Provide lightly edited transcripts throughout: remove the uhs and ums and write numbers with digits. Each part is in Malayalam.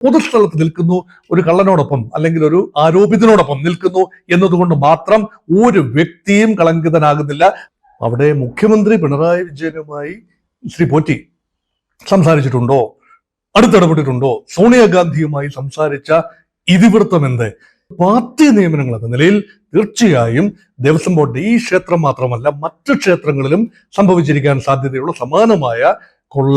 പൊതുസ്ഥലത്ത് നിൽക്കുന്നു, ഒരു കള്ളനോടൊപ്പം അല്ലെങ്കിൽ ഒരു ആരോപിതനോടൊപ്പം നിൽക്കുന്നു എന്നതുകൊണ്ട് മാത്രം ഒരു വ്യക്തിയും കളങ്കിതനാകുന്നില്ല. അവിടെ മുഖ്യമന്ത്രി പിണറായി വിജയനുമായി ശ്രീ പോറ്റി സംസാരിച്ചിട്ടുണ്ടോ, അടുത്തിടപെട്ടിട്ടുണ്ടോ? സോണിയാഗാന്ധിയുമായി സംസാരിച്ച ഇതിവൃത്തം എന്ത്? പാർട്ടി നിയമനങ്ങൾ എന്ന നിലയിൽ തീർച്ചയായും ദേവസ്വം ബോർഡ് ഈ ക്ഷേത്രം മാത്രമല്ല മറ്റു ക്ഷേത്രങ്ങളിലും സംഭവിച്ചിരിക്കാൻ സാധ്യതയുള്ള സമാനമായ കൊള്ള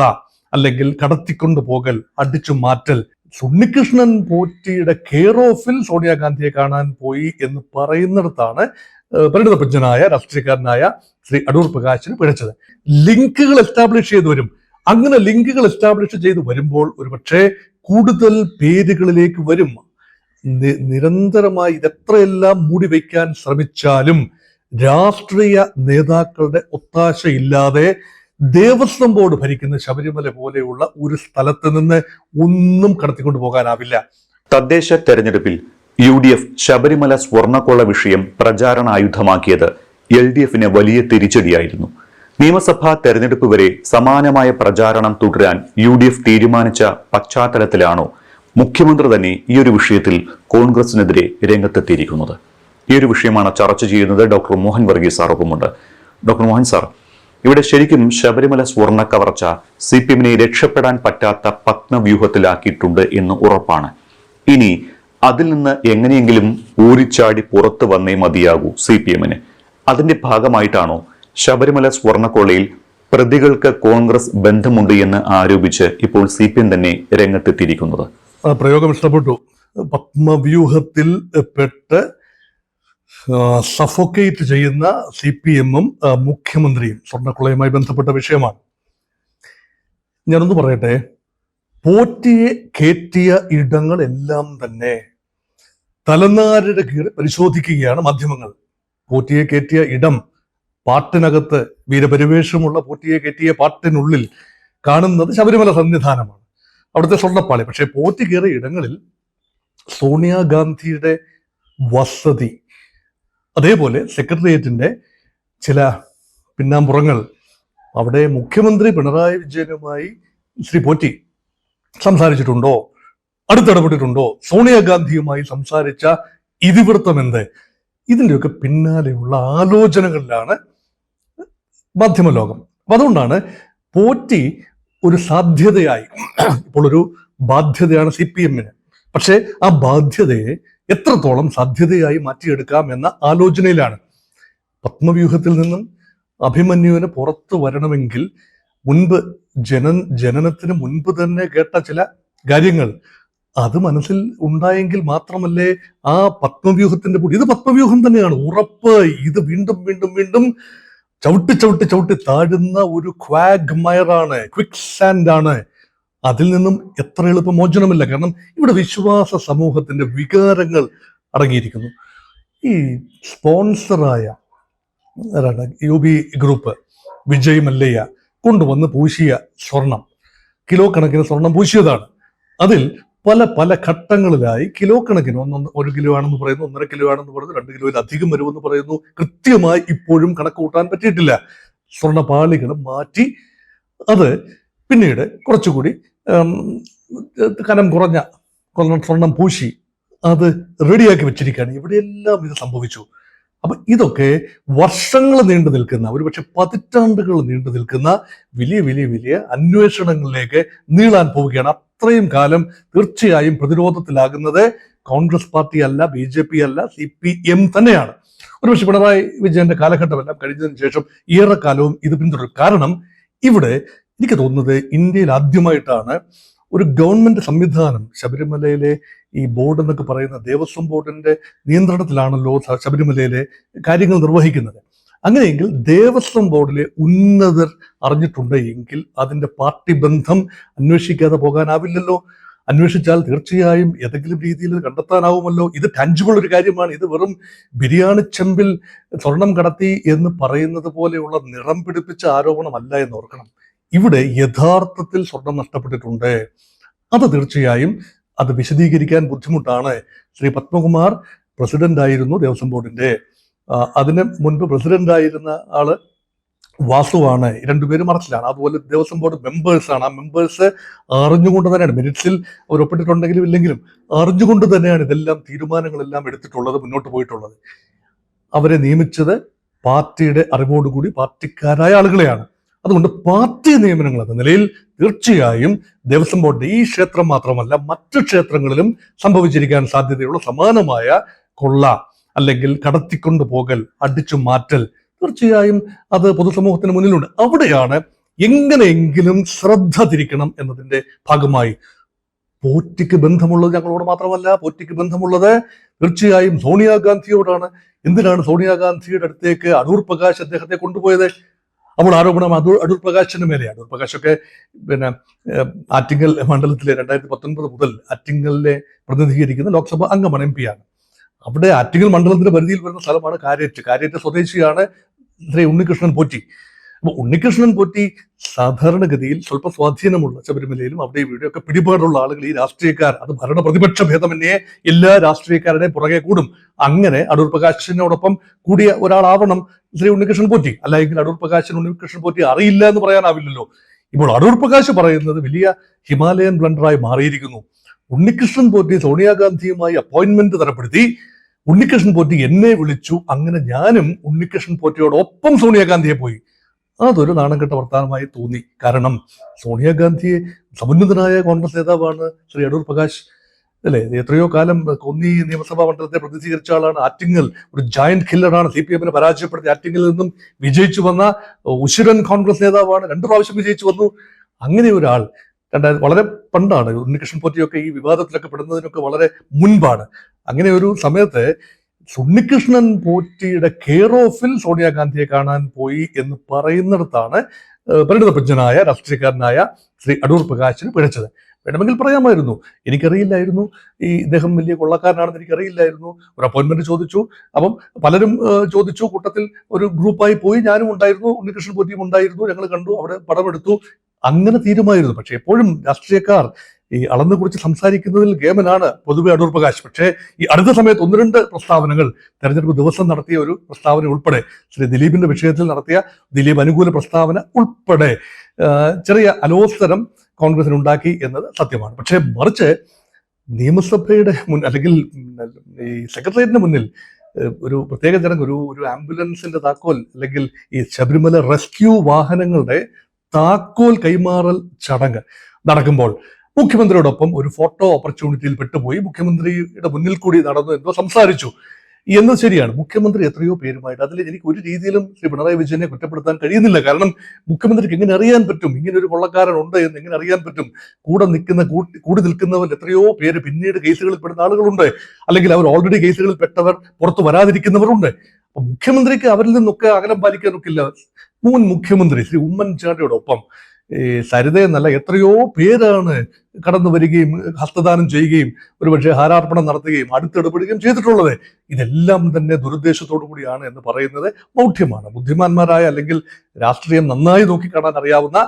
അല്ലെങ്കിൽ കടത്തിക്കൊണ്ടുപോകൽ, അടിച്ചു മാറ്റൽ. ഉണ്ണികൃഷ്ണൻ പോറ്റിയുടെ കെയർ ഓഫിൽ സോണിയാഗാന്ധിയെ കാണാൻ പോയി എന്ന് പറയുന്നിടത്താണ് പരിണിതപ്രജ്ഞനായ രാഷ്ട്രീയക്കാരനായ ശ്രീ അടൂർ പ്രകാശിന് പിഴച്ചത്. ലിങ്കുകൾ എസ്റ്റാബ്ലിഷ് ചെയ്തു വരും. അങ്ങനെ ലിങ്കുകൾ എസ്റ്റാബ്ലിഷ് ചെയ്ത് വരുമ്പോൾ ഒരുപക്ഷെ കൂടുതൽ പേരുകളിലേക്ക് വരും. നിരന്തരമായി ഇതെത്രയെല്ലാം മൂടി വയ്ക്കാൻ ശ്രമിച്ചാലും രാഷ്ട്രീയ നേതാക്കളുടെ ഒത്താശയില്ലാതെ ദേവസ്വം ബോർഡ് ഭരിക്കുന്ന ശബരിമല പോലെയുള്ള ഒരു സ്ഥലത്ത് നിന്ന് ഒന്നും കടത്തിക്കൊണ്ടു പോകാനാവില്ല. തദ്ദേശ തെരഞ്ഞെടുപ്പിൽ UDF ശബരിമല സ്വർണ്ണക്കൊള്ള വിഷയം പ്രചാരണ ആയുധമാക്കിയത് LDFന് വലിയ തിരിച്ചടിയായിരുന്നു. നിയമസഭാ തെരഞ്ഞെടുപ്പ് വരെ സമാനമായ പ്രചാരണം തുടരാൻ UDF തീരുമാനിച്ച പശ്ചാത്തലത്തിലാണോ മുഖ്യമന്ത്രി തന്നെ ഈ ഒരു വിഷയത്തിൽ കോൺഗ്രസിനെതിരെ രംഗത്തെത്തിയിരിക്കുന്നത്? ഈ ഒരു വിഷയമാണ് ചർച്ച ചെയ്യുന്നത്. ഡോക്ടർ മോഹൻ വർഗീസ് സാർ ഒപ്പമുണ്ട്. ഡോക്ടർ മോഹൻ സാർ, ഇവിടെ ശരിക്കും ശബരിമല സ്വർണ്ണ കവർച്ച CPMനെ രക്ഷപ്പെടാൻ പറ്റാത്ത പത്മവ്യൂഹത്തിലാക്കിയിട്ടുണ്ട് എന്ന് ഉറപ്പാണ്. ഇനി അതിൽ നിന്ന് എങ്ങനെയെങ്കിലും ഊരിച്ചാടി പുറത്തു വന്നേ മതിയാകൂ CPMന്. അതിന്റെ ഭാഗമായിട്ടാണോ ശബരിമല സ്വർണ്ണക്കൊള്ളയിൽ പ്രതികൾക്ക് കോൺഗ്രസ് ബന്ധമുണ്ട് എന്ന് ആരോപിച്ച് ഇപ്പോൾ CPM തന്നെ രംഗത്തെത്തിയിരിക്കുന്നത്? പ്രയോഗം ഇഷ്ടപ്പെട്ടു. പത്മവ്യൂഹത്തിൽ പെട്ട് സഫോക്കേറ്റ് ചെയ്യുന്ന CPMഉം മുഖ്യമന്ത്രിയും സ്വർണ്ണക്കൊള്ളയുമായി ബന്ധപ്പെട്ട വിഷയമാണ്. ഞാനൊന്ന് പറയട്ടെ, പോറ്റിയെ കയറ്റിയ ഇടങ്ങളെല്ലാം തന്നെ തലനാരിഴ കീറി പരിശോധിക്കുകയാണ് മാധ്യമങ്ങൾ. പോറ്റിയെ കയറ്റിയ ഇടം, പാട്ടിനകത്ത് വീരപരിവേഷമുള്ള പോറ്റിയെ കയറ്റിയ പാട്ടിനുള്ളിൽ കാണുന്നത് ശബരിമല സന്നിധാനമാണ്, അവിടുത്തെ സ്വർണ്ണപ്പാളി. പക്ഷെ പോറ്റി കയറിയ ഇടങ്ങളിൽ സോണിയാഗാന്ധിയുടെ വസതി, അതേപോലെ സെക്രട്ടേറിയറ്റിന്റെ ചില പിന്നാമ്പുറങ്ങൾ, അവിടെ മുഖ്യമന്ത്രി പിണറായി വിജയനുമായി ശ്രീ പോറ്റി സംസാരിച്ചിട്ടുണ്ടോ, അടുത്തിടപെട്ടിട്ടുണ്ടോ? സോണിയാഗാന്ധിയുമായി സംസാരിച്ച ഇതിവൃത്തം എന്ത്? ഇതിൻ്റെയൊക്കെ പിന്നാലെയുള്ള ആലോചനകളിലാണ് മാധ്യമലോകം. അപ്പൊ അതുകൊണ്ടാണ് പോറ്റി ഒരു സാധ്യതയായി, ഇപ്പോൾ ഒരു ബാധ്യതയാണ് CPMന്. പക്ഷെ ആ ബാധ്യതയെ എത്രത്തോളം സാധ്യതയായി മാറ്റിയെടുക്കാം എന്ന ആലോചനയിലാണ്. പത്മവ്യൂഹത്തിൽ നിന്നും അഭിമന്യുവിന് പുറത്തു വരണമെങ്കിൽ മുൻപ് ജനനത്തിന് മുൻപ് തന്നെ കേട്ട ചില കാര്യങ്ങൾ അത് മനസ്സിൽ ഉണ്ടായെങ്കിൽ മാത്രമല്ലേ ആ പത്മവ്യൂഹത്തിന്റെ കൂടി, ഇത് പത്മവ്യൂഹം തന്നെയാണ് ഉറപ്പ്. ഇത് വീണ്ടും വീണ്ടും വീണ്ടും ചവിട്ടി ചവിട്ടി ചവിട്ടി താഴുന്ന ഒരു ക്വാഗ് മയറാണ്, ക്വിക്ക് സാൻഡ് ആണ്. അതിൽ നിന്നും എത്ര എളുപ്പം മോചനമില്ല. കാരണം ഇവിടെ വിശ്വാസ സമൂഹത്തിന്റെ വികാരങ്ങൾ അടങ്ങിയിരിക്കുന്നു. ഈ സ്പോൺസറായ UB ഗ്രൂപ്പ് വിജയ് മല്ലയ്യ കൊണ്ടുവന്ന് പൂശിയ സ്വർണം, കിലോ കണക്കിന് സ്വർണം പൂശിയതാണ്. അതിൽ പല പല ഘട്ടങ്ങളിലായി കിലോ കണക്കിന് 1 കിലോ ആണെന്ന് പറയുന്നു, 1.5 കിലോ ആണെന്ന് പറയുന്നു, 2 കിലോയിൽ അധികം വരുമെന്ന് പറയുന്നു. കൃത്യമായി ഇപ്പോഴും കണക്ക് കൂട്ടാൻ പറ്റിയിട്ടില്ല. സ്വർണ്ണപാളികൾ മാറ്റി അത് പിന്നീട് കുറച്ചുകൂടി കനം കുറഞ്ഞ സ്വർണം പൂശി അത് റെഡിയാക്കി വെച്ചിരിക്കുകയാണ്. ഇവിടെയെല്ലാം ഇത് സംഭവിച്ചു. അപ്പൊ ഇതൊക്കെ വർഷങ്ങൾ നീണ്ടു നിൽക്കുന്ന, ഒരുപക്ഷെ പതിറ്റാണ്ടുകൾ നീണ്ടു നിൽക്കുന്ന വലിയ വലിയ വലിയ അന്വേഷണങ്ങളിലേക്ക് നീളാൻ പോവുകയാണ്. അത്രയും കാലം തീർച്ചയായും പ്രതിരോധത്തിലാകുന്നത് കോൺഗ്രസ് പാർട്ടി അല്ല, BJP അല്ല, CPM തന്നെയാണ്. ഒരുപക്ഷെ പിണറായി വിജയന്റെ കാലഘട്ടമെല്ലാം കഴിഞ്ഞതിന് ശേഷം ഏറെക്കാലവും ഇത് പിന്തുടരും. കാരണം ഇവിടെ എനിക്ക് തോന്നുന്നത് ഇന്ത്യയിൽ ആദ്യമായിട്ടാണ് ഒരു ഗവൺമെന്റ് സംവിധാനം, ശബരിമലയിലെ ഈ ബോർഡ് എന്നൊക്കെ പറയുന്ന ദേവസ്വം ബോർഡിന്റെ നിയന്ത്രണത്തിലാണല്ലോ ശബരിമലയിലെ കാര്യങ്ങൾ നിർവഹിക്കുന്നത്. അങ്ങനെയെങ്കിൽ ദേവസ്വം ബോർഡിലെ ഉന്നതർ അറിഞ്ഞിട്ടുണ്ട് എങ്കിൽ അതിന്റെ പാർട്ടി ബന്ധം അന്വേഷിക്കാതെ പോകാനാവില്ലല്ലോ. അന്വേഷിച്ചാൽ തീർച്ചയായും ഏതെങ്കിലും രീതിയിൽ കണ്ടെത്താനാവുമല്ലോ. ഇത് ടാഞ്ചിബിൾ ഒരു കാര്യമാണ്. ഇത് വെറും ബിരിയാണി ചെമ്പിൽ സ്വർണം കടത്തി എന്ന് പറയുന്നത് പോലെയുള്ള നിറം പിടിപ്പിച്ച ആരോപണമല്ല എന്ന് ഓർക്കണം. ഇവിടെ യഥാർത്ഥത്തിൽ സ്വർണം നഷ്ടപ്പെട്ടിട്ടുണ്ട്. അത് തീർച്ചയായും അത് വിശദീകരിക്കാൻ ബുദ്ധിമുട്ടാണ്. ശ്രീ പത്മകുമാർ പ്രസിഡന്റ് ആയിരുന്നു ദേവസ്വം ബോർഡിന്റെ. അതിന് മുൻപ് പ്രസിഡന്റ് ആയിരുന്ന ആള് വാസുവാണ്, രണ്ടുപേരും അറസ്റ്റിലാണ്. അതുപോലെ ദേവസ്വം ബോർഡ് മെമ്പേഴ്സാണ്. ആ മെമ്പേഴ്സ് അറിഞ്ഞുകൊണ്ട് തന്നെയാണ്, മിനിറ്റ്സിൽ അവർ ഒപ്പിട്ടിട്ടുണ്ടെങ്കിലും ഇല്ലെങ്കിലും അറിഞ്ഞുകൊണ്ട് തന്നെയാണ് ഇതെല്ലാം തീരുമാനങ്ങളെല്ലാം എടുത്തിട്ടുള്ളത്, മുന്നോട്ട് പോയിട്ടുള്ളത്. അവരെ നിയമിച്ചത് പാർട്ടിയുടെ അറിവോടുകൂടി പാർട്ടിക്കാരായ ആളുകളെയാണ്. അതുകൊണ്ട് പാർട്ടി നിയമനങ്ങൾ എന്ന നിലയിൽ തീർച്ചയായും ദേവസ്വം ബോർഡിന്റെ ഈ ക്ഷേത്രം മാത്രമല്ല മറ്റു ക്ഷേത്രങ്ങളിലും സംഭവിച്ചിരിക്കാൻ സാധ്യതയുള്ള സമാനമായ കൊള്ള അല്ലെങ്കിൽ കടത്തിക്കൊണ്ടു പോകൽ, അടിച്ചു മാറ്റൽ തീർച്ചയായും അത് പൊതുസമൂഹത്തിന് മുന്നിലുണ്ട്. അവിടെയാണ് എങ്ങനെയെങ്കിലും ശ്രദ്ധ തിരിക്കണം എന്നതിന്റെ ഭാഗമായി പോറ്റിക്ക് ബന്ധമുള്ളത് ഞങ്ങളോട് മാത്രമല്ല, പോറ്റിക്ക് ബന്ധമുള്ളത് തീർച്ചയായും സോണിയാഗാന്ധിയോടാണ്. എന്തിനാണ് സോണിയാഗാന്ധിയുടെ അടുത്തേക്ക് അടൂർ പ്രകാശ് അദ്ദേഹത്തെ കൊണ്ടുപോയത്? അപ്പോൾ ആരോപണം അടൂർ പ്രകാശിന് മേലെ. അടൂർ പ്രകാശൊക്കെ പിന്നെ ആറ്റിങ്ങൽ മണ്ഡലത്തിലെ 2019 മുതൽ ആറ്റിങ്ങലിനെ പ്രതിനിധീകരിക്കുന്ന ലോക്സഭ അംഗമാണ്, MP ആണ്. അവിടെ ആറ്റിങ്ങൽ മണ്ഡലത്തിന്റെ പരിധിയിൽ വരുന്ന സ്ഥലമാണ് കാര്യറ്റ് സ്വദേശിയാണ് ശ്രീ ഉണ്ണികൃഷ്ണൻ പോറ്റി. അപ്പൊ ഉണ്ണികൃഷ്ണൻ പോറ്റി സാധാരണഗതിയിൽ സ്വല്പ സ്വാധീനമുള്ള ശബരിമലയിലും അവിടെ ഇവിടെയൊക്കെ പിടിപാടുള്ള ആളുകൾ, ഈ രാഷ്ട്രീയക്കാർ, അത് ഭരണ പ്രതിപക്ഷ ഭേദമന്യേ എല്ലാ രാഷ്ട്രീയക്കാരുടെയും പുറകെ കൂടും. അങ്ങനെ അടൂർ പ്രകാശിനോടൊപ്പം കൂടിയ ഒരാളാവണം ശ്രീ ഉണ്ണികൃഷ്ണൻ പോറ്റി. അല്ലെങ്കിൽ അടൂർ പ്രകാശിന് ഉണ്ണികൃഷ്ണൻ പോറ്റി അറിയില്ല എന്ന് പറയാനാവില്ലല്ലോ. ഇപ്പോൾ അടൂർ പ്രകാശ് പറയുന്നത് വലിയ ഹിമാലയൻ ബ്ലണ്ടറായി മാറിയിരിക്കുന്നു. ഉണ്ണികൃഷ്ണൻ പോറ്റി സോണിയാഗാന്ധിയുമായി അപ്പോയിന്റ്മെന്റ് തരപ്പെടുത്തി. ഉണ്ണികൃഷ്ണൻ പോറ്റി എന്നെ വിളിച്ചു, അങ്ങനെ ഞാനും ഉണ്ണികൃഷ്ണൻ പോറ്റിയോടൊപ്പം സോണിയാഗാന്ധിയെ പോയി. അതൊരു നാണംകെട്ട വർത്തമാനമായി തോന്നി. കാരണം സോണിയാഗാന്ധിയെ സമുന്നതനായ കോൺഗ്രസ് നേതാവാണ് ശ്രീ അടൂർ പ്രകാശ്, അല്ലെ? എത്രയോ കാലം കോന്നി നിയമസഭാ മണ്ഡലത്തെ പ്രതിനിധീകരിച്ച ആളാണ്. ആറ്റിങ്ങൽ ഒരു ജയന്റ് കില്ലറാണ്. CPM പരാജയപ്പെടുത്തി ആറ്റിങ്ങലിൽ നിന്നും വിജയിച്ചു വന്ന ഉശിരൻ കോൺഗ്രസ് നേതാവാണ്. 2 പ്രാവശ്യം വിജയിച്ചു വന്നു. അങ്ങനെ ഒരാൾ വളരെ പണ്ടാണ്. ഉണ്ണികൃഷ്ണൻ പോറ്റിയൊക്കെ ഈ വിവാദത്തിലൊക്കെ പെടുന്നതിനൊക്കെ വളരെ മുൻപാണ്. അങ്ങനെ ഒരു സമയത്ത് ഉണ്ണികൃഷ്ണൻ പോറ്റിയുടെ കെയർ ഓഫിൽ സോണിയാഗാന്ധിയെ കാണാൻ പോയി എന്ന് പറയുന്നിടത്താണ് പരിണിതപ്രജ്ഞനായ രാഷ്ട്രീയക്കാരനായ ശ്രീ അടൂർ പ്രകാശിന് പിഴച്ചത്. വേണമെങ്കിൽ പറയാമായിരുന്നു, എനിക്കറിയില്ലായിരുന്നു ഈ ഇദ്ദേഹം വലിയ കൊള്ളക്കാരനാണെന്ന് എനിക്കറിയില്ലായിരുന്നു. ഒരു അപ്പോയിന്റ്മെന്റ് ചോദിച്ചു, അപ്പം പലരും ചോദിച്ചു, കൂട്ടത്തിൽ ഒരു ഗ്രൂപ്പായി പോയി. ഞാനും ഉണ്ടായിരുന്നു, ഉണ്ണികൃഷ്ണൻ പോറ്റിയും ഉണ്ടായിരുന്നു. ഞങ്ങൾ കണ്ടു, അവിടെ പടമെടുത്തു, അങ്ങനെ തീരുമായിരുന്നു. പക്ഷെ എപ്പോഴും രാഷ്ട്രീയക്കാർ ഈ അളന്ന് കുറിച്ച് സംസാരിക്കുന്നതിൽ ഗേമനാണ് പൊതുവെ അടൂർ പ്രകാശ്. പക്ഷേ ഈ അടുത്ത സമയത്ത് 1-2 പ്രസ്താവനകൾ, തെരഞ്ഞെടുപ്പ് ദിവസം നടത്തിയ ഒരു പ്രസ്താവന ഉൾപ്പെടെ, ശ്രീ ദിലീപിന്റെ വിഷയത്തിൽ നടത്തിയ ദിലീപ് അനുകൂല പ്രസ്താവന ഉൾപ്പെടെ ചെറിയ അലോസരം കോൺഗ്രസിന് ഉണ്ടാക്കി എന്നത് സത്യമാണ്. പക്ഷേ മറിച്ച് നിയമസഭയുടെ അല്ലെങ്കിൽ ഈ സെക്രട്ടേറിയറ്റിന് മുന്നിൽ ഒരു പ്രത്യേക ചടങ്ങ്, ഒരു ആംബുലൻസിന്റെ താക്കോൽ അല്ലെങ്കിൽ ഈ ശബരിമല റെസ്ക്യൂ വാഹനങ്ങളുടെ താക്കോൽ കൈമാറൽ ചടങ്ങ് നടക്കുമ്പോൾ മുഖ്യമന്ത്രിയോടൊപ്പം ഒരു ഫോട്ടോ ഓപ്പർച്യൂണിറ്റിയിൽ പെട്ടുപോയി. മുഖ്യമന്ത്രിയുടെ മുന്നിൽ കൂടി നടന്നു എന്തോ സംസാരിച്ചു എന്നത് ശരിയാണ്. മുഖ്യമന്ത്രി എത്രയോ പേരുമായിട്ട്, അതിൽ എനിക്ക് ഒരു രീതിയിലും ശ്രീ പിണറായി വിജയനെ കുറ്റപ്പെടുത്താൻ കഴിയുന്നില്ല. കാരണം മുഖ്യമന്ത്രിക്ക് എങ്ങനെ അറിയാൻ പറ്റും ഇങ്ങനെ ഒരു കൊള്ളക്കാരൻ ഉണ്ട് എന്ന്? എങ്ങനെ അറിയാൻ പറ്റും? കൂടി നിൽക്കുന്നവർ എത്രയോ പേര് പിന്നീട് കേസുകളിൽ പെടുന്ന ആളുകളുണ്ട്, അല്ലെങ്കിൽ അവർ ഓൾറെഡി കേസുകളിൽ പെട്ടവർ പുറത്തു വരാതിരിക്കുന്നവരുണ്ട്. അപ്പൊ മുഖ്യമന്ത്രിക്ക് അവരിൽ നിന്നൊക്കെ അകലം പാലിക്കാനൊക്കില്ല. മുൻ മുഖ്യമന്ത്രി ശ്രീ ഉമ്മൻചാണ്ടിയോടൊപ്പം സരിത എന്നല്ല എത്രയോ പേരാണ് കടന്നു വരികയും ഹസ്തദാനം ചെയ്യുകയും ഒരുപക്ഷെ ഹാരാർപ്പണം നടത്തുകയും അടുത്തിടപെടുകയും ചെയ്തിട്ടുള്ളത്. ഇതെല്ലാം തന്നെ ദുരുദ്ദേശത്തോടു കൂടിയാണ് എന്ന് പറയുന്നത് മൗഢ്യമാണ്. ബുദ്ധിമാന്മാരായ അല്ലെങ്കിൽ രാഷ്ട്രീയം നന്നായി നോക്കിക്കാണാൻ അറിയാവുന്ന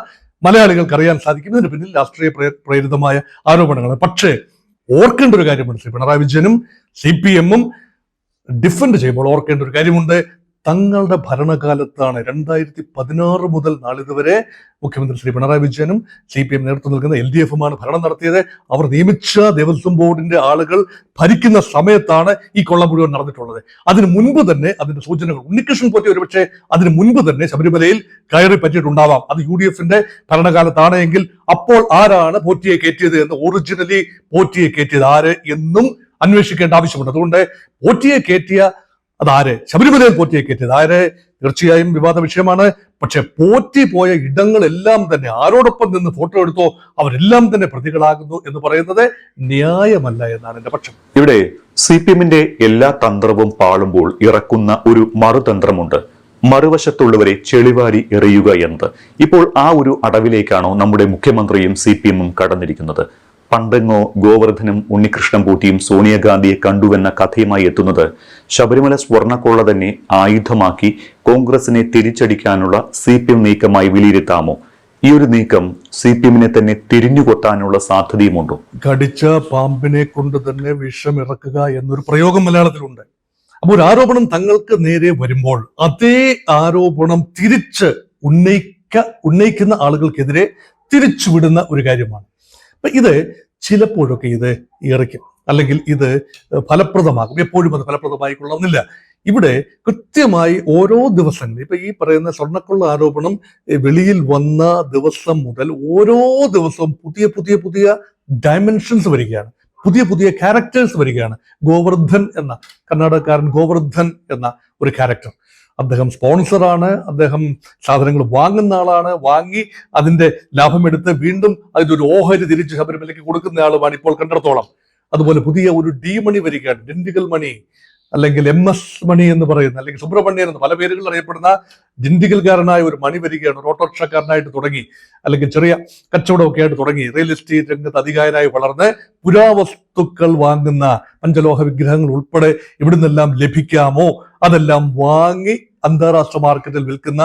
മലയാളികൾക്ക് അറിയാൻ സാധിക്കും ഇതിന് പിന്നിൽ രാഷ്ട്രീയ പ്രേരിതമായ ആരോപണങ്ങൾ. പക്ഷേ ഓർക്കേണ്ട ഒരു കാര്യമുണ്ട്, ശ്രീ പിണറായി വിജയനും CPM-ഉം ഡിഫെൻഡ് ചെയ്യുമ്പോൾ ഓർക്കേണ്ട ഒരു കാര്യമുണ്ട്. തങ്ങളുടെ ഭരണകാലത്താണ് 2016 മുതൽ നാളിതുവരെ മുഖ്യമന്ത്രി ശ്രീ പിണറായി വിജയനും CPM നേതൃത്വം നൽകുന്ന LDF-ഉമാണ് ഭരണം നടത്തിയത്. അവർ നിയമിച്ച ദേവസ്വം ബോർഡിന്റെ ആളുകൾ ഭരിക്കുന്ന സമയത്താണ് ഈ കൊള്ള മുഴുവൻ നടന്നിട്ടുള്ളത്. അതിന് മുൻപ് തന്നെ അതിന്റെ സൂചനകൾ ഉണ്ണികൃഷ്ണൻ പോറ്റി ഒരുപക്ഷെ അതിന് മുൻപ് തന്നെ ശബരിമലയിൽ കയറി പറ്റിയിട്ടുണ്ടാവാം. അത് UDF-ന്റെ ഭരണകാലത്താണ് എങ്കിൽ അപ്പോൾ ആരാണ് പോറ്റിയെ കയറ്റിയത് എന്ന്, ഒറിജിനലി പോറ്റിയെ കയറ്റിയത് ആര് എന്നും അന്വേഷിക്കേണ്ട ആവശ്യമുണ്ട്. അതുകൊണ്ട് പോറ്റിയെ കയറ്റിയ അതാര്, ശബരിമലയിൽ പോറ്റിയെ കയറ്റിയത് ആര്, തീർച്ചയായും വിവാദ വിഷയമാണ്. പക്ഷെ പോറ്റി പോയ ഇടങ്ങളെല്ലാം തന്നെ ആരോടൊപ്പം നിന്ന് ഫോട്ടോ എടുത്തോ അവരെല്ലാം തന്നെ പ്രതികളാകുന്നു എന്ന് പറയുന്നത് ന്യായമല്ല എന്നാണ് എന്റെ പക്ഷം. ഇവിടെ CPM-ന്റെ എല്ലാ തന്ത്രവും പാളുമ്പോൾ ഇറക്കുന്ന ഒരു മറുതന്ത്രമുണ്ട്, മറുവശത്തുള്ളവരെ ചെളിവാരി എറിയുക എന്നത്. ഇപ്പോൾ ആ ഒരു അടവിലേക്കാണോ നമ്മുടെ മുഖ്യമന്ത്രിയും CPM-ഉം കടന്നിരിക്കുന്നത്? പണ്ടെങ്ങോ ഗോവർദ്ധനും ഉണ്ണികൃഷ്ണൻ പോറ്റിയും സോണിയാഗാന്ധിയെ കണ്ടുവെന്ന കഥയുമായി എത്തുന്നത് ശബരിമല സ്വർണ്ണക്കൊള്ള തന്നെ ആയുധമാക്കി കോൺഗ്രസിനെ തിരിച്ചടിക്കാനുള്ള CPM നീക്കമായി വിലയിരുത്താമോ? ഈ ഒരു നീക്കം CPM-നെ തന്നെ തിരിഞ്ഞുകൊത്താനുള്ള സാധ്യതയുമുണ്ടോ? കടിച്ച പാമ്പിനെ കൊണ്ട് തന്നെ വിഷം ഇറക്കുക എന്നൊരു പ്രയോഗം മലയാളത്തിലുണ്ട്. അപ്പോൾ ഒരു ആരോപണം തങ്ങൾക്ക് നേരെ വരുമ്പോൾ അതേ ആരോപണം തിരിച്ച് ഉന്നയിക്കുന്ന ആളുകൾക്കെതിരെ തിരിച്ചുവിടുന്ന ഒരു കാര്യമാണ്. അപ്പൊ ഇത് ചിലപ്പോഴൊക്കെ ഇത് ഇറക്കും, അല്ലെങ്കിൽ ഇത് ഫലപ്രദമാകും. എപ്പോഴും അത് ഫലപ്രദമായി കൊള്ളുന്നില്ല. ഇവിടെ കൃത്യമായി ഓരോ ദിവസങ്ങളിൽ, ഇപ്പൊ ഈ പറയുന്ന സ്വർണ്ണക്കൊള്ള ആരോപണം വെളിയിൽ വന്ന ദിവസം മുതൽ ഓരോ ദിവസവും പുതിയ പുതിയ പുതിയ ഡയമെൻഷൻസ് വരികയാണ്, പുതിയ പുതിയ ക്യാരക്ടേഴ്സ് വരികയാണ്. ഗോവർദ്ധൻ എന്ന കർണാടകക്കാരൻ, ഗോവർദ്ധൻ എന്ന ഒരു ക്യാരക്ടർ, അദ്ദേഹം സ്പോൺസറാണ്, അദ്ദേഹം സാധനങ്ങൾ വാങ്ങുന്ന ആളാണ്, വാങ്ങി അതിന്റെ ലാഭമെടുത്ത് വീണ്ടും അതിന്റെ ഓഹരി തിരിച്ച് ശബരിമലയ്ക്ക് കൊടുക്കുന്ന ആളുമാണ് ഇപ്പോൾ കണ്ടിടത്തോളം. അതുപോലെ പുതിയ ഒരു ഡി മണി വരികയാണ്, ഡിണ്ടിഗൽ മണി, അല്ലെങ്കിൽ MS മണി എന്ന് പറയുന്ന, അല്ലെങ്കിൽ സുബ്രഹ്മണ്യൻ എന്ന് പല പേരുകളിൽ അറിയപ്പെടുന്ന ഡിണ്ടിഗൽകാരനായ ഒരു മണി വരികയാണ്. ഒരു ഓട്ടോറിക്ഷക്കാരനായിട്ട് തുടങ്ങി, അല്ലെങ്കിൽ ചെറിയ കച്ചവടമൊക്കെ ആയിട്ട് തുടങ്ങി, റിയൽ എസ്റ്റേറ്റ് രംഗത്ത് അധികാരനായി വളർന്ന് പുരാവസ്തുക്കൾ വാങ്ങുന്ന, പഞ്ചലോഹ വിഗ്രഹങ്ങൾ ഉൾപ്പെടെ ഇവിടുന്നെല്ലാം ലഭിക്കാമോ അതെല്ലാം വാങ്ങി അന്താരാഷ്ട്ര മാർക്കറ്റിൽ വിൽക്കുന്ന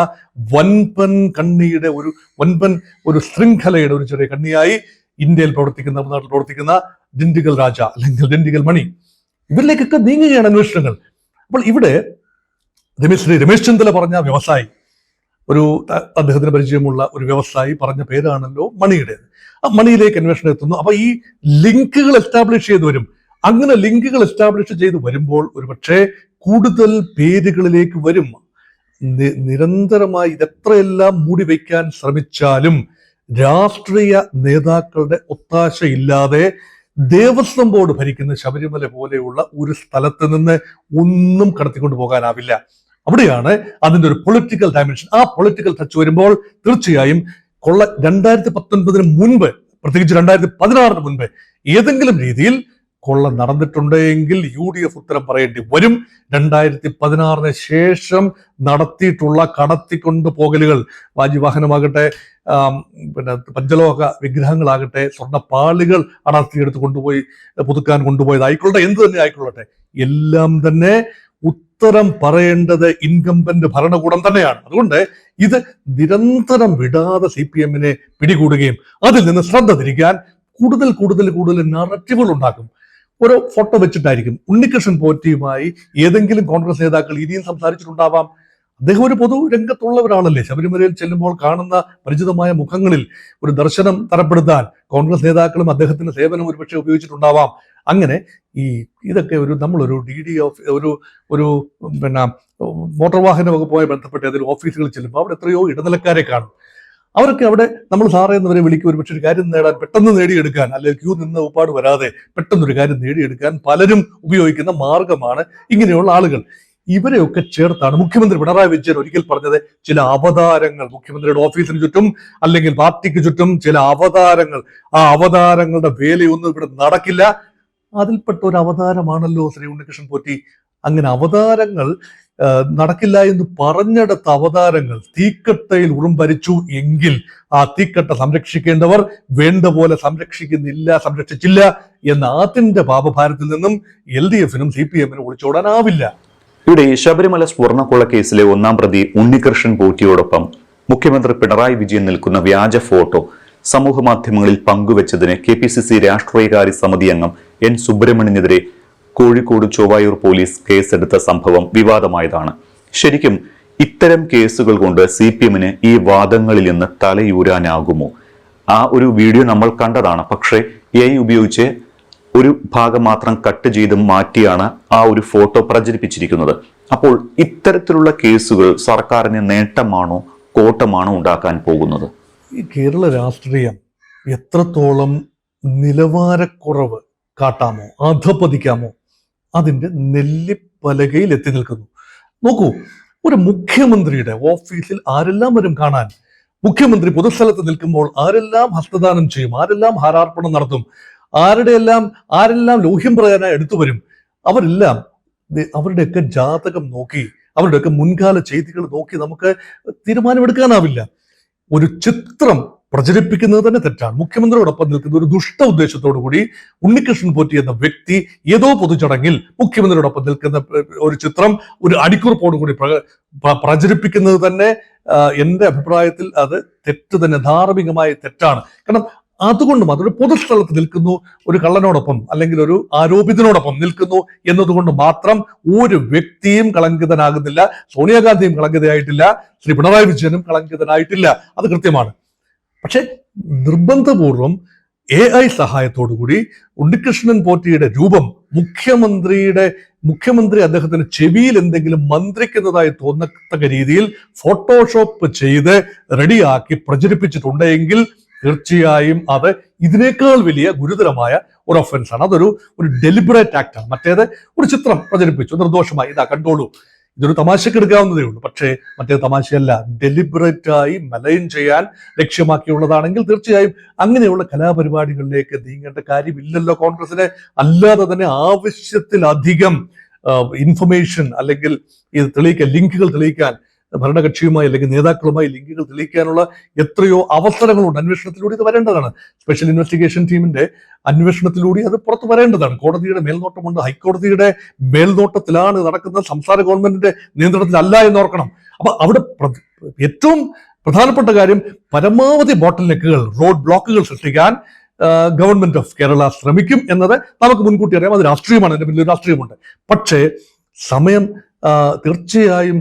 വൻപൻ കണ്ണിയുടെ ഒരു ശൃംഖലയുടെ ഒരു ചെറിയ കണ്ണിയായി ഇന്ത്യയിൽ പ്രവർത്തിക്കുന്ന, നാട്ടിൽ പ്രവർത്തിക്കുന്ന ഡിണ്ടിഗൽ രാജ അല്ലെങ്കിൽ ഡിണ്ടിഗൽ മണി, ഇവരിലേക്കൊക്കെ നീങ്ങുകയാണ് അന്വേഷണങ്ങൾ. അപ്പോൾ ഇവിടെ രമേശ് ചെന്നിത്തല പറഞ്ഞ വ്യവസായി, ഒരു അദ്ദേഹത്തിന് പരിചയമുള്ള ഒരു വ്യവസായി പറഞ്ഞ പേരാണല്ലോ മണിയുടേത്. ആ മണിയിലേക്ക് അന്വേഷണം എത്തുന്നു. അപ്പൊ ഈ ലിങ്കുകൾ എസ്റ്റാബ്ലിഷ് ചെയ്ത് വരും. അങ്ങനെ ലിങ്കുകൾ എസ്റ്റാബ്ലിഷ് ചെയ്ത് വരുമ്പോൾ ഒരുപക്ഷെ കൂടുതൽ പേരുകളിലേക്ക് വരും. നിരന്തരമായി ഇതെത്രയെല്ലാം മൂടി വയ്ക്കാൻ ശ്രമിച്ചാലും രാഷ്ട്രീയ നേതാക്കളുടെ ഒത്താശയില്ലാതെ ദേവസ്വം ബോർഡ് ഭരിക്കുന്ന ശബരിമല പോലെയുള്ള ഒരു സ്ഥലത്ത് നിന്ന് ഒന്നും കടത്തിക്കൊണ്ടു പോകാനാവില്ല. അവിടെയാണ് അതിന്റെ ഒരു പൊളിറ്റിക്കൽ ഡയമെൻഷൻ. ആ പൊളിറ്റിക്കൽ ടച്ച് വരുമ്പോൾ തീർച്ചയായും 2019 മുൻപ്, പ്രത്യേകിച്ച് 2016 മുൻപ് ഏതെങ്കിലും രീതിയിൽ കൊള്ള നടന്നിട്ടുണ്ടെങ്കിൽ UDF ഉത്തരം പറയേണ്ടി വരും. 2016 ശേഷം നടത്തിയിട്ടുള്ള കടത്തിക്കൊണ്ടുപോകലുകൾ, വാജിവാഹനമാകട്ടെ, പിന്നെ പഞ്ചലോഹ വിഗ്രഹങ്ങളാകട്ടെ, സ്വർണ്ണപ്പാളികൾ അടർത്തിയെടുത്ത് കൊണ്ടുപോയി പുതുക്കാൻ കൊണ്ടുപോയതായിക്കൊള്ളട്ടെ, എന്ത് തന്നെ ആയിക്കൊള്ളട്ടെ, എല്ലാം തന്നെ ഉത്തരം പറയേണ്ടത് ഇൻകംബന്റ് ഭരണകൂടം തന്നെയാണ്. അതുകൊണ്ട് ഇത് നിരന്തരം വിടാതെ CPM-നെ പിടികൂടുകയും അതിൽ നിന്ന് ശ്രദ്ധ തിരിക്കാൻ കൂടുതൽ നറേറ്റീവുകൾ ഉണ്ടാക്കും. ഓരോ ഫോട്ടോ വെച്ചിട്ടായിരിക്കും. ഉണ്ണികൃഷ്ണൻ പോറ്റിയുമായി ഏതെങ്കിലും കോൺഗ്രസ് നേതാക്കൾ ഇനിയും സംസാരിച്ചിട്ടുണ്ടാവാം. അദ്ദേഹം ഒരു പൊതു രംഗത്തുള്ള ഒരാളല്ലേ. ശബരിമലയിൽ ചെല്ലുമ്പോൾ കാണുന്ന പരിചിതമായ മുഖങ്ങളിൽ ഒരു ദർശനം തരപ്പെടുത്താൻ കോൺഗ്രസ് നേതാക്കളും അദ്ദേഹത്തിന്റെ സേവനം ഒരുപക്ഷെ ഉപയോഗിച്ചിട്ടുണ്ടാവാം. അങ്ങനെ ഇതൊക്കെ നമ്മളൊരു DD ഒരു പിന്നെ മോട്ടോർ വാഹന വകുപ്പുമായി ബന്ധപ്പെട്ട് ഏതെങ്കിലും ഓഫീസുകളിൽ ചെല്ലുമ്പോൾ അവിടെ എത്രയോ ഇടനിലക്കാരെ കാണും. അവരൊക്കെ അവിടെ നമ്മൾ സാറേ എന്നവരെ വിളിക്കും. ഒരുപക്ഷെ ഒരു കാര്യം നേടാൻ, പെട്ടെന്ന് നേടിയെടുക്കാൻ, അല്ലെങ്കിൽ ക്യൂ നിന്ന് ഉപ്പാട് വരാതെ പെട്ടെന്നൊരു കാര്യം നേടിയെടുക്കാൻ പലരും ഉപയോഗിക്കുന്ന മാർഗമാണ് ഇങ്ങനെയുള്ള ആളുകൾ. ഇവരെയൊക്കെ ചേർത്താണ് മുഖ്യമന്ത്രി പിണറായി വിജയൻ ഒരിക്കൽ പറഞ്ഞത്, ചില അവതാരങ്ങൾ മുഖ്യമന്ത്രിയുടെ ഓഫീസിന് ചുറ്റും അല്ലെങ്കിൽ പാർട്ടിക്ക് ചുറ്റും ചില അവതാരങ്ങൾ, ആ അവതാരങ്ങളുടെ വേലയൊന്നും ഇവിടെ നടക്കില്ല. അതിൽപ്പെട്ട ഒരു അവതാരമാണല്ലോ ശ്രീ ഉണ്ണികൃഷ്ണൻ പോറ്റി. അങ്ങനെ അവതാരങ്ങൾ നടക്കില്ല എന്ന് പറഞ്ഞെടുത്ത അവതാരങ്ങൾ തീക്കട്ടയിൽ ഉറുമ്പരിച്ചു എങ്കിൽ ആ തീക്കട്ട സംരക്ഷിക്കേണ്ടവർ വേണ്ട പോലെ സംരക്ഷിച്ചില്ല എന്ന അതിന്റെ പാപഭാരത്തിൽ നിന്നും LDF-നും CPM-നും ഒളിച്ചോടാനാവില്ല. ഇവിടെ ശബരിമല സ്വർണ്ണക്കൊള്ള കേസിലെ 1-ാം പ്രതി ഉണ്ണികൃഷ്ണൻ പോറ്റിയോടൊപ്പം മുഖ്യമന്ത്രി പിണറായി വിജയൻ നിൽക്കുന്ന വ്യാജ ഫോട്ടോ സമൂഹ മാധ്യമങ്ങളിൽ പങ്കുവച്ചതിന് KPCC രാഷ്ട്രീയകാര്യ സമിതി അംഗം N സുബ്രഹ്മണ്യനെതിരെ കോഴിക്കോട് ചൊവ്വായൂർ പോലീസ് കേസെടുത്ത സംഭവം വിവാദമായതാണ്. ശരിക്കും ഇത്തരം കേസുകൾ കൊണ്ട് CPM-ന് ഈ വാദങ്ങളിൽ നിന്ന് തലയൂരാനാകുമോ? ആ ഒരു വീഡിയോ നമ്മൾ കണ്ടതാണ്. പക്ഷേ AI ഉപയോഗിച്ച് ഒരു ഭാഗം മാത്രം കട്ട് ചെയ്ത് മാറ്റിയാണ് ആ ഒരു ഫോട്ടോ പ്രചരിപ്പിച്ചിരിക്കുന്നത്. അപ്പോൾ ഇത്തരത്തിലുള്ള കേസുകൾ സർക്കാരിന് നേട്ടമാണോ കോട്ടമാണോ ഉണ്ടാക്കാൻ പോകുന്നത്? ഈ കേരള രാഷ്ട്രീയം എത്രത്തോളം നിലവാരക്കുറവ് കാട്ടാമോ, അധപ്പതിക്കാമോ, അതിന്റെ നെല്ലിപ്പലകയിൽ എത്തി നിൽക്കുന്നു. നോക്കൂ, ഒരു മുഖ്യമന്ത്രിയുടെ ഓഫീസിൽ ആരെല്ലാം വരും കാണാൻ? മുഖ്യമന്ത്രി പൊതുസ്ഥലത്ത് നിൽക്കുമ്പോൾ ആരെല്ലാം ഹസ്തദാനം ചെയ്യും, ആരെല്ലാം ഹാരാർപ്പണം നടത്തും, ആരെല്ലാം ലോഹ്യം പറയാനായി എടുത്തു വരും. അവരെല്ലാം അവരുടെയൊക്കെ ജാതകം നോക്കി, അവരുടെയൊക്കെ മുൻകാല ചെയ്തികൾ നോക്കി നമുക്ക് തീരുമാനമെടുക്കാനാവില്ല. ഒരു ചിത്രം പ്രചരിപ്പിക്കുന്നത് തന്നെ തെറ്റാണ്. മുഖ്യമന്ത്രിയോടൊപ്പം നിൽക്കുന്ന ഒരു ദുഷ്ട ഉദ്ദേശത്തോടു കൂടി ഉണ്ണികൃഷ്ണൻ പോറ്റി എന്ന വ്യക്തി ഏതോ പൊതുചടങ്ങിൽ മുഖ്യമന്ത്രിയോടൊപ്പം നിൽക്കുന്ന ഒരു ചിത്രം ഒരു അടിക്കുറിപ്പോടുകൂടി പ്രചരിപ്പിക്കുന്നത് തന്നെ എൻ്റെ അഭിപ്രായത്തിൽ അത് തെറ്റ് തന്നെ, ധാർമ്മികമായ തെറ്റാണ്. കാരണം അതുകൊണ്ട് മാത്രം ഒരു പൊതുസ്ഥലത്ത് നിൽക്കുന്നു, ഒരു കള്ളനോടൊപ്പം അല്ലെങ്കിൽ ഒരു ആരോപിതനോടൊപ്പം നിൽക്കുന്നു എന്നതുകൊണ്ട് മാത്രം ഒരു വ്യക്തിയും കളങ്കിതനാകുന്നില്ല. സോണിയാഗാന്ധിയും കളങ്കിതയായിട്ടില്ല, ശ്രീ പിണറായി വിജയനും കളങ്കിതനായിട്ടില്ല, അത് കൃത്യമാണ്. പക്ഷെ നിർബന്ധപൂർവം AI സഹായത്തോടുകൂടി ഉണ്ണികൃഷ്ണൻ പോറ്റിയുടെ രൂപം മുഖ്യമന്ത്രി അദ്ദേഹത്തിന് ചെവിയിൽ എന്തെങ്കിലും മന്ത്രിക്കുന്നതായി തോന്നത്തക്ക രീതിയിൽ ഫോട്ടോഷോപ്പ് ചെയ്ത് റെഡിയാക്കി പ്രചരിപ്പിച്ചിട്ടുണ്ടെങ്കിൽ തീർച്ചയായും അത് ഇതിനേക്കാൾ വലിയ ഗുരുതരമായ ഒരു ഒഫൻസ് ആണ്. അതൊരു ഡെലിബറേറ്റ് ആക്ട് ആണ്. മറ്റേത് ഒരു ചിത്രം പ്രചരിപ്പിച്ചു നിർദോഷമായി, ഇതാ കണ്ടോളൂ, ഇതൊരു തമാശക്ക് എടുക്കാവുന്നതേ ഉള്ളൂ. പക്ഷേ മറ്റേത് തമാശയല്ല, ഡെലിബറേറ്റ് ആയി മലൈൻ ചെയ്യാൻ ലക്ഷ്യമാക്കിയുള്ളതാണെങ്കിൽ തീർച്ചയായും അങ്ങനെയുള്ള കലാപരിപാടികളിലേക്ക് നീങ്ങേണ്ട കാര്യമില്ലല്ലോ കോൺഗ്രസിന്. അല്ലാതെ തന്നെ ആവശ്യത്തിലധികം ഇൻഫർമേഷൻ അല്ലെങ്കിൽ ഇത് തെളിയിക്കാൻ, ലിങ്കുകൾ തെളിയിക്കാൻ, ഭരണകക്ഷിയുമായി അല്ലെങ്കിൽ നേതാക്കളുമായി ലിങ്കുകൾ തെളിയിക്കാനുള്ള എത്രയോ അവസരങ്ങളുണ്ട്. അന്വേഷണത്തിലൂടെ ഇത് വരേണ്ടതാണ്. സ്പെഷ്യൽ ഇൻവെസ്റ്റിഗേഷൻ ടീമിന്റെ അന്വേഷണത്തിലൂടെ അത് പുറത്തു വരേണ്ടതാണ്. കോടതിയുടെ മേൽനോട്ടമുണ്ട്, ഹൈക്കോടതിയുടെ മേൽനോട്ടത്തിലാണ് നടക്കുന്നത്, സംസ്ഥാന ഗവൺമെന്റിന്റെ നിയന്ത്രണത്തിലല്ല എന്നോർക്കണം. അപ്പൊ അവിടെ ഏറ്റവും പ്രധാനപ്പെട്ട കാര്യം പരമാവധി ബോട്ടിൽ നെക്കുകൾ, റോഡ് ബ്ലോക്കുകൾ സൃഷ്ടിക്കാൻ ഗവൺമെന്റ് ഓഫ് കേരള ശ്രമിക്കും എന്നത് നമുക്ക് മുൻകൂട്ടി അറിയാം. അത് രാഷ്ട്രീയമാണ്, അതിന്റെ പിന്നിൽ രാഷ്ട്രീയമുണ്ട്. പക്ഷേ സമയം തീർച്ചയായും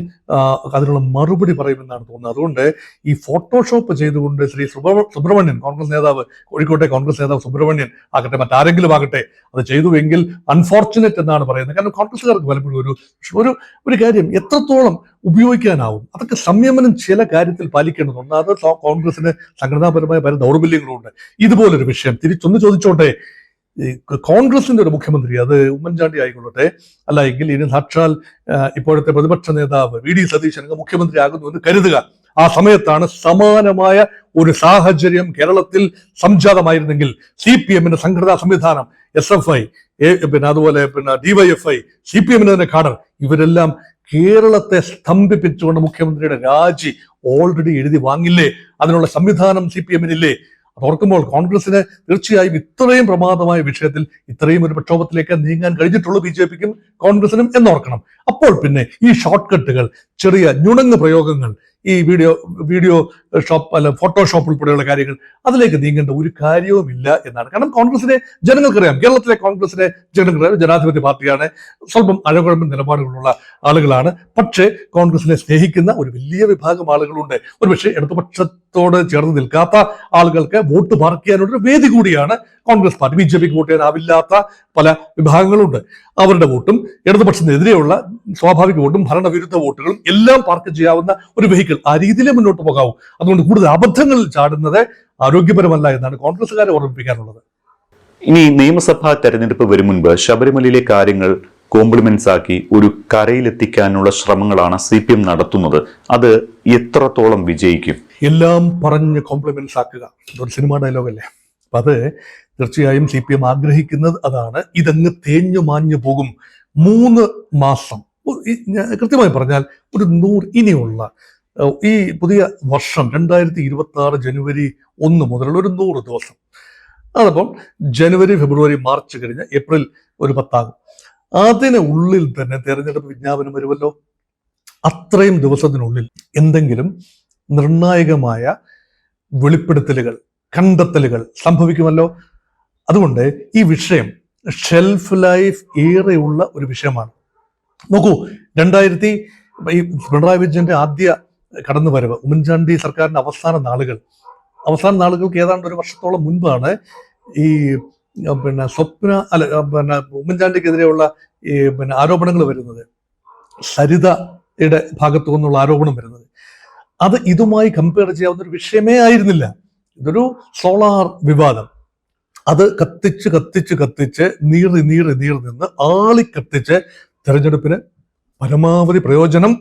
അതിനുള്ള മറുപടി പറയുമെന്നാണ് തോന്നുന്നത്. അതുകൊണ്ട് ഈ ഫോട്ടോഷോപ്പ് ചെയ്തുകൊണ്ട് ശ്രീ സുബ്രഹ്മണ്യൻ, കോൺഗ്രസ് നേതാവ്, കോഴിക്കോട്ടെ കോൺഗ്രസ് നേതാവ് സുബ്രഹ്മണ്യൻ ആകട്ടെ, മറ്റാരെങ്കിലും ആകട്ടെ, അത് ചെയ്തുവെങ്കിൽ അൺഫോർച്ചുനേറ്റ് എന്നാണ് പറയുന്നത്. കാരണം കോൺഗ്രസ്സുകാർക്ക് പലപ്പോഴും ഒരു കാര്യം എത്രത്തോളം ഉപയോഗിക്കാനാവും, അതൊക്കെ സംയമനം ചില കാര്യത്തിൽ പാലിക്കേണ്ടതുണ്ട്. അത് കോൺഗ്രസിന് സംഘടനാപരമായ പല ദൗർബല്യങ്ങളുണ്ട്. ഇതുപോലൊരു വിഷയം തിരിച്ചൊന്ന് ചോദിച്ചോട്ടെ, കോൺഗ്രസിന്റെ ഒരു മുഖ്യമന്ത്രി, അത് ഉമ്മൻചാണ്ടി ആയിക്കൊള്ളട്ടെ, അല്ല എങ്കിൽ ഇനി സാക്ഷാൽ ഇപ്പോഴത്തെ പ്രതിപക്ഷ നേതാവ് VD സതീശൻ മുഖ്യമന്ത്രി ആകുന്നു എന്ന് കരുതുക. ആ സമയത്താണ് സമാനമായ ഒരു സാഹചര്യം കേരളത്തിൽ സംജാതമായിരുന്നെങ്കിൽ CPM-ന്റെ സംഘടനാ സംവിധാനം, SFI, അതുപോലെ DYFI, CPM-ന്റെ തന്നെ കാഡർ, ഇവരെല്ലാം കേരളത്തെ സ്തംഭിപ്പിച്ചുകൊണ്ട് മുഖ്യമന്ത്രിയുടെ രാജി ഓൾറെഡി എഴുതി വാങ്ങില്ലേ? അതിനുള്ള സംവിധാനം CPM-നില്ലേ? ഓർക്കുമ്പോൾ കോൺഗ്രസിന് തീർച്ചയായും ഇത്രയും പ്രമാദമായ വിഷയത്തിൽ ഇത്രയും ഒരു പ്രക്ഷോഭത്തിലേക്ക് നീങ്ങാൻ കഴിഞ്ഞിട്ടുള്ളൂ BJP-ക്കും കോൺഗ്രസിനും എന്നോർക്കണം. അപ്പോൾ പിന്നെ ഈ ഷോർട്ട് കട്ടുകൾ, ചെറിയ നുണങ്ങ് പ്രയോഗങ്ങൾ, ഈ വീഡിയോ ഷോപ്പ് അല്ല ഫോട്ടോഷോപ്പ് ഉൾപ്പെടെയുള്ള കാര്യങ്ങൾ, അതിലേക്ക് നീങ്ങേണ്ട ഒരു കാര്യവുമില്ല എന്നാണ്. കാരണം കോൺഗ്രസിനെ ജനങ്ങൾക്കറിയാം, കേരളത്തിലെ കോൺഗ്രസിനെ ജനങ്ങൾക്കറിയാം, ജനാധിപത്യ പാർട്ടിയാണ്, സ്വല്പം അഴകുഴമ്പൻ നിലപാടുകളുള്ള ആളുകളാണ്. പക്ഷേ കോൺഗ്രസിനെ സ്നേഹിക്കുന്ന ഒരു വലിയ വിഭാഗം ആളുകളുണ്ട്. ഒരുപക്ഷെ ഇടതുപക്ഷത്തോട് ചേർന്ന് നിൽക്കാത്ത ആളുകൾക്ക് വോട്ട് പാർക്ക് ചെയ്യാനുള്ള വേദി കൂടിയാണ് കോൺഗ്രസ് പാർട്ടി. BJP-ക്ക് വോട്ട് ചെയ്യാനാവില്ലാത്ത പല വിഭാഗങ്ങളുണ്ട്. അവരുടെ വോട്ടും ഇടതുപക്ഷത്തിനെതിരെയുള്ള സ്വാഭാവിക വോട്ടും ഭരണവിരുദ്ധ വോട്ടുകളും എല്ലാം പാർക്ക് ചെയ്യാവുന്ന ഒരു വെഹിക്കിൾ, ആ രീതിയിലേ മുന്നോട്ട് പോകാവൂ. അതുകൊണ്ട് കൂടുതൽ അബദ്ധങ്ങളിൽ ചാടുന്നത് ആരോഗ്യപരമല്ല എന്നാണ് കോൺഗ്രസ്സുകാരെ ഓർമ്മിപ്പിക്കാനുള്ളത്. ഇനി നിയമസഭാ തെരഞ്ഞെടുപ്പ് വരും മുൻപ് ശബരിമലയിലെ കാര്യങ്ങൾ കോംപ്ലിമെന്റ്സ് ആക്കി ഒരു കരയിലെത്തിക്കാനുള്ള ശ്രമങ്ങളാണ് CPM നടത്തുന്നത്. അത് എത്രത്തോളം വിജയിക്കും? എല്ലാം പറഞ്ഞ് കോംപ്ലിമെന്റ്സ് ആക്കുക, ഒരു സിനിമ ഡയലോഗല്ലേ. അപ്പൊ അത് തീർച്ചയായും CPM ആഗ്രഹിക്കുന്നത് അതാണ്. ഇതങ്ങ് തേഞ്ഞു മാഞ്ഞു പോകും. 3 മാസം, കൃത്യമായി പറഞ്ഞാൽ ഒരു 100, ഇനിയുള്ള ഈ പുതിയ വർഷം 2026 ജനുവരി 1 മുതലുള്ള ഒരു 100 ദിവസം, അതപ്പോൾ ജനുവരി, ഫെബ്രുവരി, മാർച്ച് കഴിഞ്ഞ് ഏപ്രിൽ ഒരു 10 ആകും. അതിനുള്ളിൽ തന്നെ തെരഞ്ഞെടുപ്പ് വിജ്ഞാപനം വരുമല്ലോ. അത്രയും ദിവസത്തിനുള്ളിൽ എന്തെങ്കിലും നിർണായകമായ വെളിപ്പെടുത്തലുകൾ, കണ്ടെത്തലുകൾ സംഭവിക്കുമല്ലോ. അതുകൊണ്ട് ഈ വിഷയം ഷെൽഫ് ലൈഫ് ഏറെയുള്ള ഒരു വിഷയമാണ്. നോക്കൂ, ഈ പിണറായി വിജയന്റെ ആദ്യ കടന്നുവരവ്, ഉമ്മൻചാണ്ടി സർക്കാരിന്റെ അവസാന നാളുകൾക്ക് ഏതാണ്ട് ഒരു വർഷത്തോളം മുൻപാണ് ഈ ഉമ്മൻചാണ്ടിക്കെതിരെയുള്ള ഈ ആരോപണങ്ങൾ വരുന്നത്, സരിതയുടെ ഭാഗത്തു നിന്നുള്ള ആരോപണം വരുന്നത്. അത് ഇതുമായി കമ്പയർ ചെയ്യാവുന്ന ഒരു വിഷയമേ ആയിരുന്നില്ല. ഇതൊരു സോളാർ വിവാദം. അത് കത്തിച്ച് നീറി നിന്ന് ആളിക്കത്തിച്ച് തെരഞ്ഞെടുപ്പിന് പരമാവധി പ്രയോജനം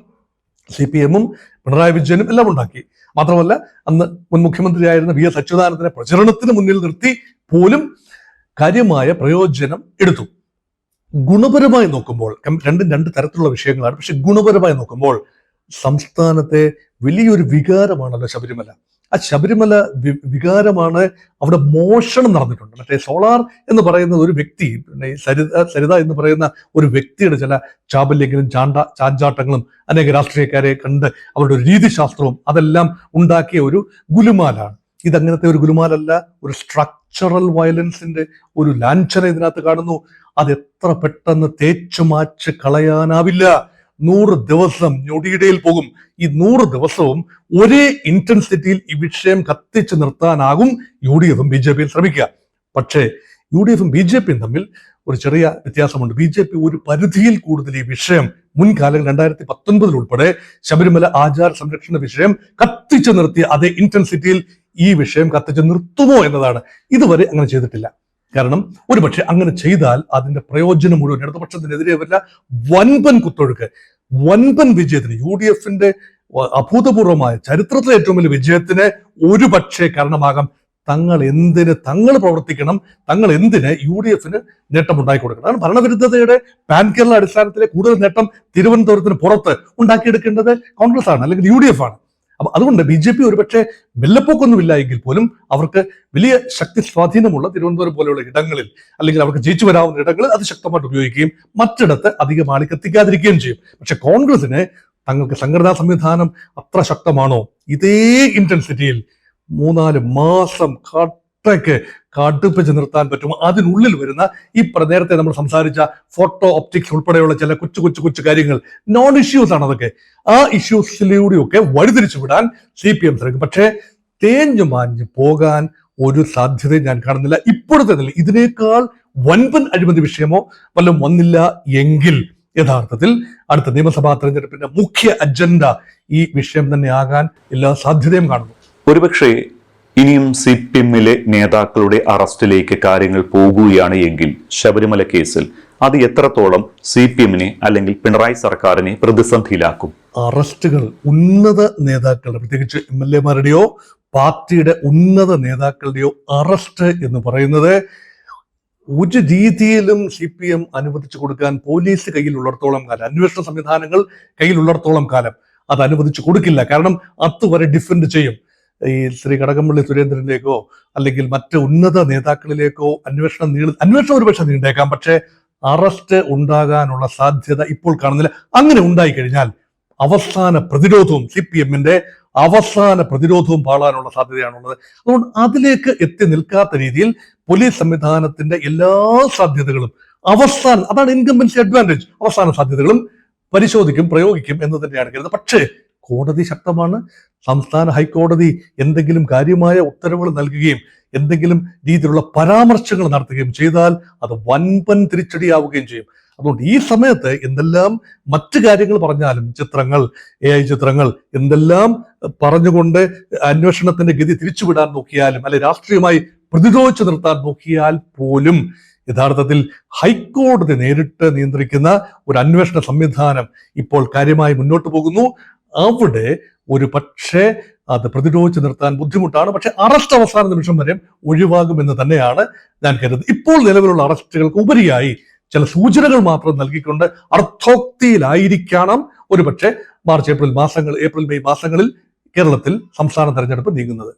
CPM-ഉം പിണറായി വിജയനും എല്ലാം ഉണ്ടാക്കി. മാത്രമല്ല അന്ന് മുൻ മുഖ്യമന്ത്രിയായിരുന്ന VS അച്യുതാനന്ദനെ പ്രചരണത്തിന് മുന്നിൽ നിർത്തി പോലും കാര്യമായ പ്രയോജനം എടുത്തു. ഗുണപരമായി നോക്കുമ്പോൾ രണ്ടും 2 തരത്തിലുള്ള വിഷയങ്ങളാണ്. പക്ഷെ ഗുണപരമായി നോക്കുമ്പോൾ സംസ്ഥാനത്തെ വലിയൊരു വികാരമാണല്ലോ ശബരിമല. ആ ശബരിമല വികാരമാണ്. അവിടെ മോഷണം നടന്നിട്ടുണ്ട്. മറ്റേ സോളാർ എന്ന് പറയുന്ന ഒരു വ്യക്തി, പിന്നെ സരിത എന്ന് പറയുന്ന ഒരു വ്യക്തിയുടെ ചില ചാബല്യങ്ങളും ചാഞ്ചാട്ടങ്ങളും അനേക രാഷ്ട്രീയക്കാരെ കണ്ട് അവരുടെ ഒരു രീതിശാസ്ത്രവും അതെല്ലാം ഉണ്ടാക്കിയ ഒരു ഗുലുമാലാണ്. ഇതങ്ങനത്തെ ഒരു ഗുലുമാലല്ല, ഒരു സ്ട്രക്ചറൽ വയലൻസിന്റെ ഒരു ലാഞ്ചന ഇതിനകത്ത് കാണുന്നു. അത് എത്ര പെട്ടെന്ന് തേച്ചു മാച്ച് കളയാനാവില്ല. 100 ദിവസം ഞൊടിയിടയിൽ പോകും. ഈ 100 ദിവസവും ഒരേ ഇന്റൻസിറ്റിയിൽ ഈ വിഷയം കത്തിച്ചു നിർത്താനാകും UDFും BJPയും ശ്രമിക്കുക. പക്ഷേ UDFും BJPയും തമ്മിൽ ഒരു ചെറിയ വ്യത്യാസമുണ്ട്. BJP ഒരു പരിധിയിൽ കൂടുതൽ ഈ വിഷയം മുൻകാലം 2019 ഉൾപ്പെടെ ശബരിമല ആചാര സംരക്ഷണ വിഷയം കത്തിച്ചു നിർത്തിയ അതേ ഇന്റൻസിറ്റിയിൽ ഈ വിഷയം കത്തിച്ചു നിർത്തുമോ എന്നതാണ്. ഇതുവരെ അങ്ങനെ ചെയ്തിട്ടില്ല. കാരണം ഒരുപക്ഷെ അങ്ങനെ ചെയ്താൽ അതിന്റെ പ്രയോജനം മുഴുവൻ ഇടതുപക്ഷത്തിനെതിരെ വരില്ല. വൻപൻ കുത്തൊഴുക്ക്, വൻപൻ വിജയത്തിന്, UDFന്റെ അഭൂതപൂർവമായ ചരിത്രത്തിലെ ഏറ്റവും വലിയ വിജയത്തിന് ഒരുപക്ഷെ കാരണമാകാം. തങ്ങൾ പ്രവർത്തിക്കണം, തങ്ങൾ എന്തിന് UDFന് നേട്ടമുണ്ടാക്കി കൊടുക്കണം. കാരണം ഭരണവിരുദ്ധതയുടെ പാൻ കേരള അടിസ്ഥാനത്തിലെ കൂടുതൽ നേട്ടം തിരുവനന്തപുരത്തിന് പുറത്ത് ഉണ്ടാക്കിയെടുക്കേണ്ടത് കോൺഗ്രസ് ആണ്, അല്ലെങ്കിൽ UDF ആണ്. അപ്പൊ അതുകൊണ്ട് BJP ഒരുപക്ഷെ വെള്ളപ്പൊക്കൊന്നുമില്ല എങ്കിൽ പോലും അവർക്ക് വലിയ ശക്തി സ്വാധീനമുള്ള തിരുവനന്തപുരം പോലെയുള്ള ഇടങ്ങളിൽ, അല്ലെങ്കിൽ അവർക്ക് ജയിച്ചു വരാവുന്ന ഇടങ്ങളിൽ അത് ശക്തമായിട്ട് ഉപയോഗിക്കുകയും മറ്റിടത്ത് അധികം ആളി കത്തിക്കാതിരിക്കുകയും ചെയ്യും. പക്ഷെ കോൺഗ്രസിന് തങ്ങൾക്ക് സംഘടനാ സംവിധാനം അത്ര ശക്തമാണോ? ഇതേ ഇന്റൻസിറ്റിയിൽ 3-4 മാസം കട്ടയ്ക്ക് കടുപ്പിച്ച് നിർത്താൻ പറ്റും. അതിനുള്ളിൽ വരുന്ന ഈ നേരത്തെ നമ്മൾ സംസാരിച്ച ഫോട്ടോ ഒപ്റ്റിക്സ് ഉൾപ്പെടെയുള്ള ചില കൊച്ചു കാര്യങ്ങൾ, നോൺ ഇഷ്യൂസ് ആണ് അതൊക്കെ. ആ ഇഷ്യൂസിലൂടെയൊക്കെ വഴിതിരിച്ചു വിടാൻ CPM ശ്രമിക്കും. പക്ഷേ തേഞ്ഞു മാഞ്ഞു പോകാൻ ഒരു സാധ്യതയും ഞാൻ കാണുന്നില്ല. ഇപ്പോഴത്തെ നില ഇതിനേക്കാൾ വൻപൻ അഴിമതി വിഷയമോ വല്ലതും വന്നില്ല എങ്കിൽ യഥാർത്ഥത്തിൽ അടുത്ത നിയമസഭാ തെരഞ്ഞെടുപ്പിന്റെ മുഖ്യ അജണ്ട ഈ വിഷയം തന്നെ ആകാൻ എല്ലാ സാധ്യതയും കാണുന്നു. ഒരുപക്ഷെ ഇനിയും CPMലെ നേതാക്കളുടെ അറസ്റ്റിലേക്ക് കാര്യങ്ങൾ പോകുകയാണ് എങ്കിൽ ശബരിമല കേസിൽ അത് എത്രത്തോളം CPMനെ അല്ലെങ്കിൽ പിണറായി സർക്കാരിനെ പ്രതിസന്ധിയിലാക്കും? അറസ്റ്റുകൾ ഉന്നത നേതാക്കളുടെ, പ്രത്യേകിച്ച് MLA-മാരുടെയോ പാർട്ടിയുടെ ഉന്നത നേതാക്കളുടെയോ അറസ്റ്റ് എന്ന് പറയുന്നത് ഒരു രീതിയിലും CPM അനുവദിച്ചു കൊടുക്കാൻ പോലീസ് കയ്യിലുള്ളിടത്തോളം കാലം, അന്വേഷണ സംവിധാനങ്ങൾ കയ്യിലുള്ളിടത്തോളം കാലം അത് അനുവദിച്ചു കൊടുക്കില്ല. കാരണം അതുവരെ ഡിഫെൻഡ് ചെയ്യും. ഈ ശ്രീ കടകംപള്ളി സുരേന്ദ്രനിലേക്കോ അല്ലെങ്കിൽ മറ്റ് ഉന്നത നേതാക്കളിലേക്കോ അന്വേഷണം ഒരുപക്ഷെ നീണ്ടേക്കാം. പക്ഷേ അറസ്റ്റ് ഉണ്ടാകാനുള്ള സാധ്യത ഇപ്പോൾ കാണുന്നില്ല. അങ്ങനെ ഉണ്ടായി കഴിഞ്ഞാൽ അവസാന പ്രതിരോധവും CPMന്റെ അവസാന പ്രതിരോധവും പാളാനുള്ള സാധ്യതയാണുള്ളത്. അതുകൊണ്ട് അതിലേക്ക് എത്തി നിൽക്കാത്ത രീതിയിൽ പോലീസ് സംവിധാനത്തിന്റെ എല്ലാ സാധ്യതകളും അതാണ് ഇൻകംബൻസി അഡ്വാൻറ്റേജ്, അവസാന സാധ്യതകളും പരിശോധിക്കും, പ്രയോഗിക്കും എന്ന് തന്നെയാണ് കരുതുന്നത്. പക്ഷേ കോടതി ശക്തമാണ്. സംസ്ഥാന ഹൈക്കോടതി എന്തെങ്കിലും കാര്യമായ ഉത്തരവുകൾ നൽകുകയും എന്തെങ്കിലും രീതിയിലുള്ള പരാമർശങ്ങൾ നടത്തുകയും ചെയ്താൽ അത് വൻപൻ തിരിച്ചടിയാവുകയും ചെയ്യും. അതുകൊണ്ട് ഈ സമയത്ത് എന്തെല്ലാം മറ്റു കാര്യങ്ങൾ പറഞ്ഞാലും, ചിത്രങ്ങൾ, AI ചിത്രങ്ങൾ, എന്തെല്ലാം പറഞ്ഞുകൊണ്ട് അന്വേഷണത്തിന്റെ ഗതി തിരിച്ചുവിടാൻ നോക്കിയാലും, അല്ലെ രാഷ്ട്രീയമായി പ്രതിരോധിച്ചു നിർത്താൻ നോക്കിയാൽ പോലും യഥാർത്ഥത്തിൽ ഹൈക്കോടതി നേരിട്ട് നിയന്ത്രിക്കുന്ന ഒരു അന്വേഷണ സംവിധാനം ഇപ്പോൾ കാര്യമായി മുന്നോട്ട് പോകുന്നു. അവിടെ ഒരു പക്ഷേ അത് പ്രതിരോധിച്ചു നിർത്താൻ ബുദ്ധിമുട്ടാണ്. പക്ഷെ അറസ്റ്റ് അവസാന നിമിഷം വരെ ഒഴിവാകുമെന്ന് തന്നെയാണ് ഞാൻ കരുതുന്നത്. ഇപ്പോൾ നിലവിലുള്ള അറസ്റ്റുകൾക്ക് ഉപരിയായി ചില സൂചനകൾ മാത്രം നൽകിക്കൊണ്ട് അർത്ഥോക്തിയിലായിരിക്കണം ഒരുപക്ഷെ മാർച്ച് ഏപ്രിൽ മെയ് മാസങ്ങളിൽ കേരളത്തിൽ സംസ്ഥാന തെരഞ്ഞെടുപ്പ് നീങ്ങുന്നത്.